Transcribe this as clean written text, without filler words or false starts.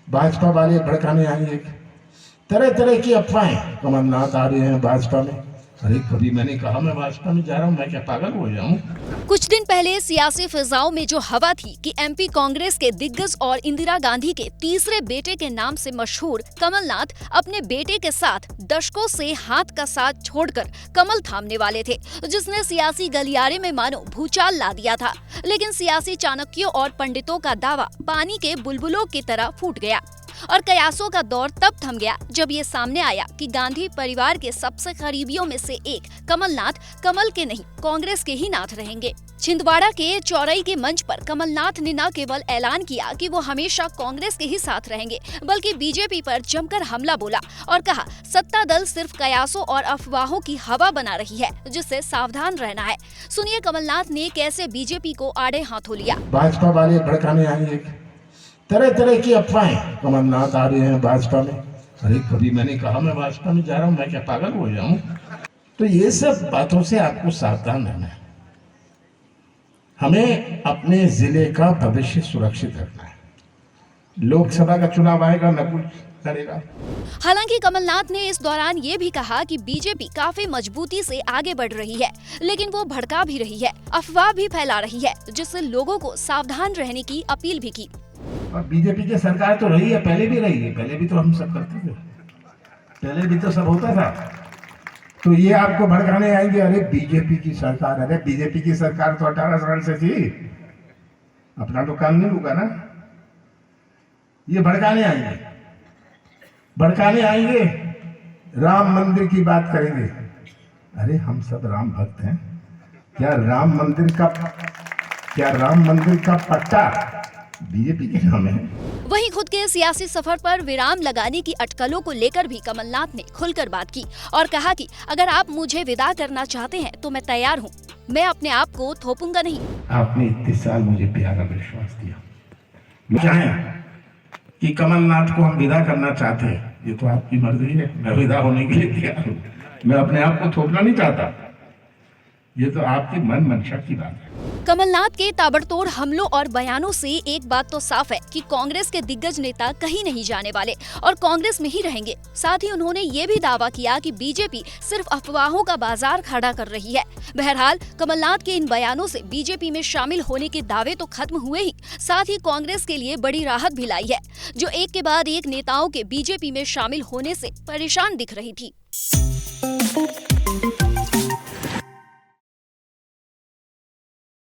भाजपा वाले भड़काने आएंगे, तरह तरह की अफवाहें। कमलनाथ आ रहे हैं भाजपा में। अरे कभी मैंने कहा मैं भाजपा में जा रहा हूँ? मैं क्या पागल हो जाऊँ? कुछ दिन पहले सियासी फिजाओं में जो हवा थी कि एमपी कांग्रेस के दिग्गज और इंदिरा गांधी के तीसरे बेटे के नाम से मशहूर कमलनाथ अपने बेटे के साथ दशकों से हाथ का साथ छोड़कर कमल थामने वाले थे, जिसने सियासी गलियारे में मानो भूचाल ला दिया था। लेकिन सियासी चाणक्यों और पंडितों का दावा पानी के बुलबुलों की तरह फूट गया और कयासों का दौर तब थम गया जब ये सामने आया कि गांधी परिवार के सबसे करीबियों में से एक कमलनाथ कमल के नहीं कांग्रेस के ही नाथ रहेंगे। छिंदवाड़ा के चौरई के मंच पर कमलनाथ ने न केवल ऐलान किया कि वो हमेशा कांग्रेस के ही साथ रहेंगे, बल्कि बीजेपी पर जमकर हमला बोला और कहा सत्ता दल सिर्फ कयासों और अफवाहों की हवा बना रही है, जिससे सावधान रहना है। सुनिए कमलनाथ ने कैसे बीजेपी को आड़े हाथों लिया। भाजपा वाले भड़काने आएंगे, तरह तरह की अफवाहें। कमलनाथ आ रहे हैं भाजपा में। अरे कभी मैंने कहा मैं भाजपा में जा रहा हूँ? मैं क्या पागल हो जाऊँ? तो ये सब बातों से आपको सावधान रहना है। हमें अपने जिले का भविष्य सुरक्षित रखना है। लोकसभा का चुनाव आएगा, नकुल लड़ेगा। हालांकि कमलनाथ ने इस दौरान ये भी कहा कि बीजेपी काफी मजबूती से आगे बढ़ रही है, लेकिन वो भड़का भी रही है, अफवाह भी फैला रही है, जिससे लोगों को सावधान रहने की अपील भी की। और बीजेपी की सरकार तो रही है, पहले भी रही है, पहले भी तो हम सब करते थे, पहले भी तो सब होता था। तो ये आपको भड़काने आएंगे, अरे बीजेपी की सरकार, अरे बीजेपी की सरकार तो 18 साल से थी, अपना तो काम नहीं रुका ना। ये भड़काने आएंगे, भड़काने आएंगे, राम मंदिर की बात करेंगे। अरे हम सब राम भक्त हैं, क्या राम मंदिर का पट्टा बीजेपी के नाम है? वहीं खुद के सियासी सफर पर विराम लगाने की अटकलों को लेकर भी कमलनाथ ने खुलकर बात की और कहा कि अगर आप मुझे विदा करना चाहते हैं तो मैं तैयार हूं, मैं अपने आप को थोपूंगा नहीं। आपने इतने साल मुझे प्यारा विश्वास दिया, चाहें कि कमलनाथ को हम विदा करना चाहते हैं, ये तो आपकी मर्जी है। मैं विदा होने के लिए तैयार हूँ, मैं अपने आप को थोपना नहीं चाहता, ये तो आपकी मन मंशा की बात है। कमलनाथ के ताबड़तोड़ हमलों और बयानों से एक बात तो साफ है कि कांग्रेस के दिग्गज नेता कहीं नहीं जाने वाले और कांग्रेस में ही रहेंगे। साथ ही उन्होंने ये भी दावा किया कि बीजेपी सिर्फ अफवाहों का बाजार खड़ा कर रही है। बहरहाल कमलनाथ के इन बयानों से बीजेपी में शामिल होने के दावे तो खत्म हुए ही, साथ ही कांग्रेस के लिए बड़ी राहत भी लाई है, जो एक के बाद एक नेताओं के बीजेपी में शामिल होने से परेशान दिख रही थी।